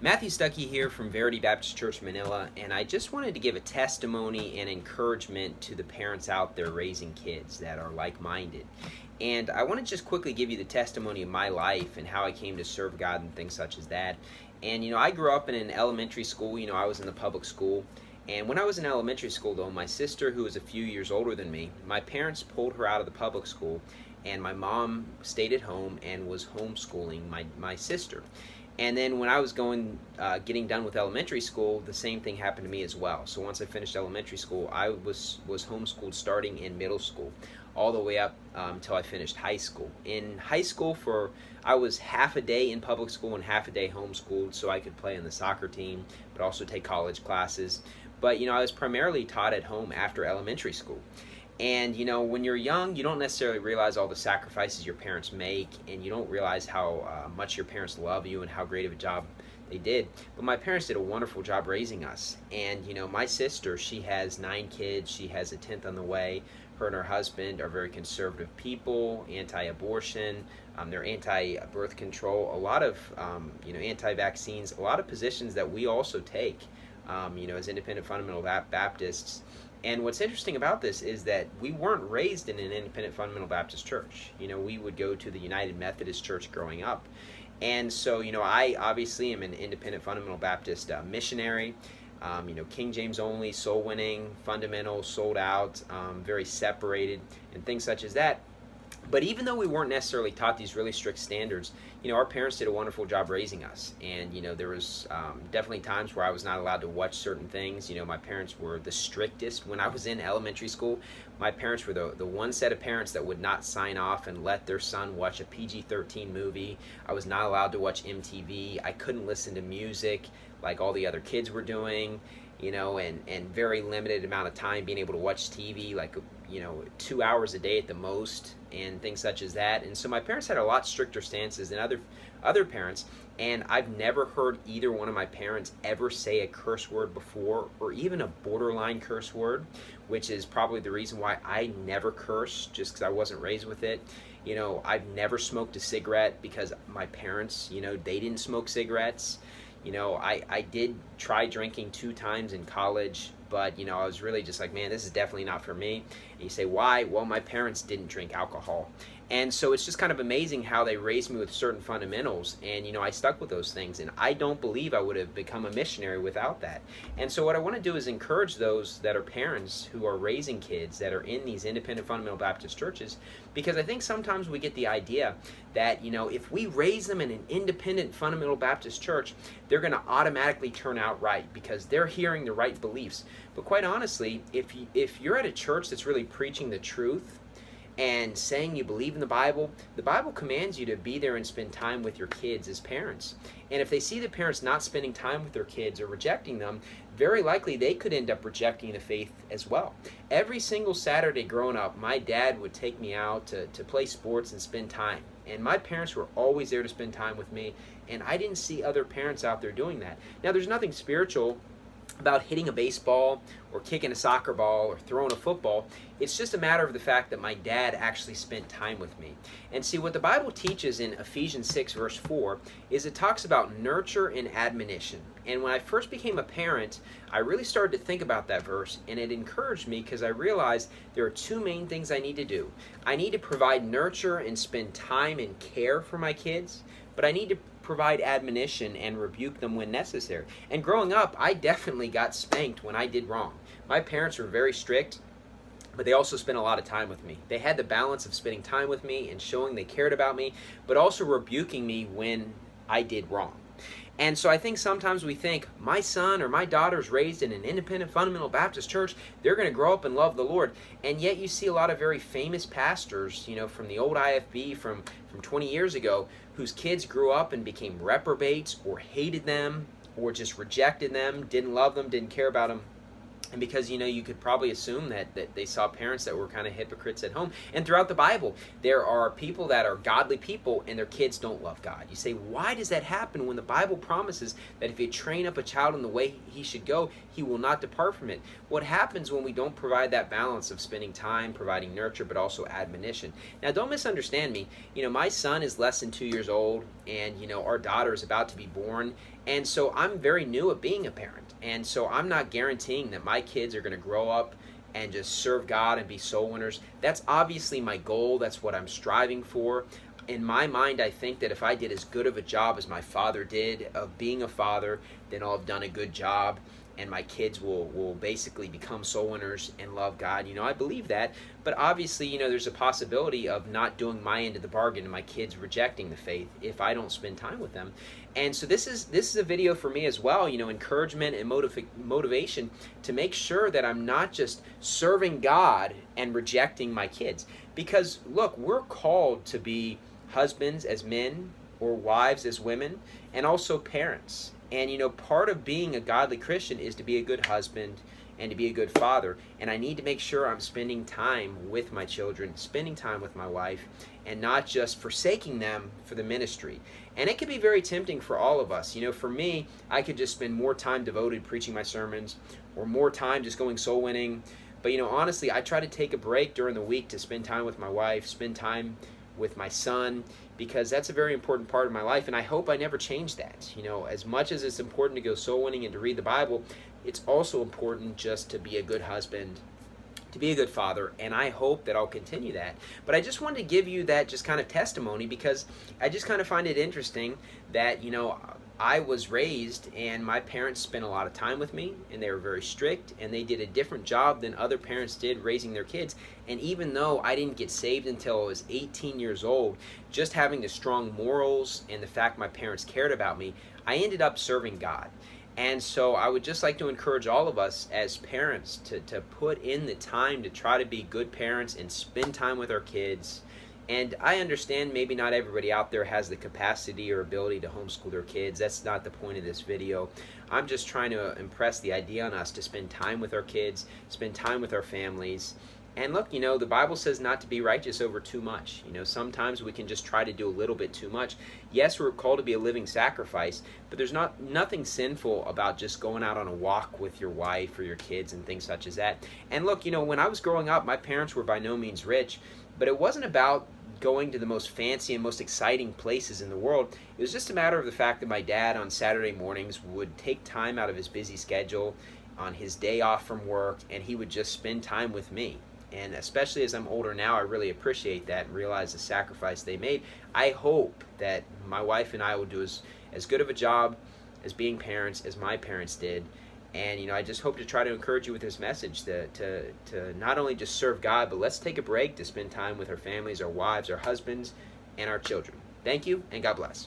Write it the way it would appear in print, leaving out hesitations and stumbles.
Matthew Stuckey here from Verity Baptist Church, Manila, and I just wanted to give a testimony and encouragement to the parents out there raising kids that are like-minded. And I want to just quickly give you the testimony of my life and how I came to serve God and things such as that. And, I grew up in an elementary school. I was in the public school. And when I was in elementary school, though, my sister, who was a few years older than me, my parents pulled her out of the public school, and my mom stayed at home and was homeschooling my sister. And then when I was getting done with elementary school, the same thing happened to me as well. So once I finished elementary school, I was homeschooled starting in middle school, all the way up until I finished high school. In high school, I was half a day in public school and half a day homeschooled, so I could play on the soccer team, but also take college classes. But I was primarily taught at home after elementary school. And, when you're young, you don't necessarily realize all the sacrifices your parents make, and you don't realize how much your parents love you and how great of a job they did. But my parents did a wonderful job raising us. And, my sister, she has 9 kids. She has a 10th on the way. Her and her husband are very conservative people, anti-abortion. They're anti-birth control, a lot of, anti-vaccines, a lot of positions that we also take, as independent fundamental Baptists. And what's interesting about this is that we weren't raised in an independent fundamental Baptist church. We would go to the United Methodist Church growing up. And so, I obviously am an independent fundamental Baptist missionary, King James only, soul winning, fundamental, sold out, very separated, and things such as that. But even though we weren't necessarily taught these really strict standards, our parents did a wonderful job raising us. And, there was definitely times where I was not allowed to watch certain things. My parents were the strictest. When I was in elementary school, my parents were the one set of parents that would not sign off and let their son watch a PG-13 movie. I was not allowed to watch MTV. I couldn't listen to music like all the other kids were doing. And very limited amount of time being able to watch TV, like, 2 hours a day at the most, and things such as that. And so my parents had a lot stricter stances than other parents, and I've never heard either one of my parents ever say a curse word before, or even a borderline curse word, which is probably the reason why I never curse, just because I wasn't raised with it. I've never smoked a cigarette because my parents, they didn't smoke cigarettes. I did try drinking 2 times in college, but, I was really just like, man, this is definitely not for me. And you say, why? Well, my parents didn't drink alcohol. And so it's just kind of amazing how they raised me with certain fundamentals, and, I stuck with those things, and I don't believe I would have become a missionary without that. And so what I want to do is encourage those that are parents who are raising kids that are in these independent fundamental Baptist churches, because I think sometimes we get the idea that, if we raise them in an independent fundamental Baptist church, they're going to automatically turn out right because they're hearing the right beliefs. But quite honestly, if you're at a church that's really preaching the truth and saying you believe in the Bible commands you to be there and spend time with your kids as parents. And if they see the parents not spending time with their kids or rejecting them, very likely they could end up rejecting the faith as well. Every single Saturday growing up, my dad would take me out to play sports and spend time. And my parents were always there to spend time with me, and I didn't see other parents out there doing that. Now, there's nothing spiritual about hitting a baseball or kicking a soccer ball or throwing a football. It's just a matter of the fact that my dad actually spent time with me. And see, what the Bible teaches in Ephesians 6 verse 4 is it talks about nurture and admonition. And when I first became a parent, I really started to think about that verse, and it encouraged me because I realized there are 2 main things I need to do. I need to provide nurture and spend time and care for my kids, but I need to provide admonition and rebuke them when necessary. And growing up, I definitely got spanked when I did wrong. My parents were very strict, but they also spent a lot of time with me. They had the balance of spending time with me and showing they cared about me, but also rebuking me when I did wrong. And so I think sometimes we think, my son or my daughter's raised in an independent fundamental Baptist church, they're going to grow up and love the Lord. And yet you see a lot of very famous pastors, from the old IFB from 20 years ago, whose kids grew up and became reprobates or hated them or just rejected them, didn't love them, didn't care about them. And because you could probably assume that they saw parents that were kind of hypocrites at home. And throughout the Bible, there are people that are godly people and their kids don't love God. You say, why does that happen when the Bible promises that if you train up a child in the way he should go, he will not depart from it? What happens when we don't provide that balance of spending time, providing nurture, but also admonition? Now, don't misunderstand me. My son is less than 2 years old, and our daughter is about to be born. And so I'm very new at being a parent. And so I'm not guaranteeing that my kids are going to grow up and just serve God and be soul winners. That's obviously my goal. That's what I'm striving for. In my mind, I think that if I did as good of a job as my father did of being a father, then I'll have done a good job, and my kids will basically become soul winners and love God. I believe that. But obviously, there's a possibility of not doing my end of the bargain and my kids rejecting the faith if I don't spend time with them. And so this is a video for me as well, encouragement and motivation to make sure that I'm not just serving God and rejecting my kids. Because look, we're called to be husbands as men or wives as women, and also parents. And part of being a godly Christian is to be a good husband and to be a good father. And I need to make sure I'm spending time with my children, spending time with my wife, and not just forsaking them for the ministry. And it can be very tempting for all of us. For me, I could just spend more time devoted preaching my sermons, or more time just going soul winning. But honestly, I try to take a break during the week to spend time with my wife, spend time with my son, because that's a very important part of my life, and I hope I never change that. As much as it's important to go soul winning and to read the Bible, it's also important just to be a good husband, to be a good father, and I hope that I'll continue that. But I just wanted to give you that just kind of testimony, because I just kind of find it interesting that I was raised and my parents spent a lot of time with me, and they were very strict, and they did a different job than other parents did raising their kids. And even though I didn't get saved until I was 18 years old, just having the strong morals and the fact my parents cared about me, I ended up serving God. And so I would just like to encourage all of us as parents to put in the time to try to be good parents and spend time with our kids. And I understand maybe not everybody out there has the capacity or ability to homeschool their kids. That's not the point of this video. I'm just trying to impress the idea on us to spend time with our kids, spend time with our families. And look, the Bible says not to be righteous over too much. Sometimes we can just try to do a little bit too much. Yes, we're called to be a living sacrifice, but there's nothing sinful about just going out on a walk with your wife or your kids and things such as that. And look, when I was growing up, my parents were by no means rich, but it wasn't about going to the most fancy and most exciting places in the world. It was just a matter of the fact that my dad on Saturday mornings would take time out of his busy schedule on his day off from work, and he would just spend time with me. And especially as I'm older now, I really appreciate that and realize the sacrifice they made. I hope that my wife and I will do as good of a job as being parents as my parents did. And I just hope to try to encourage you with this message to not only just serve God, but let's take a break to spend time with our families, our wives, our husbands, and our children. Thank you, and God bless.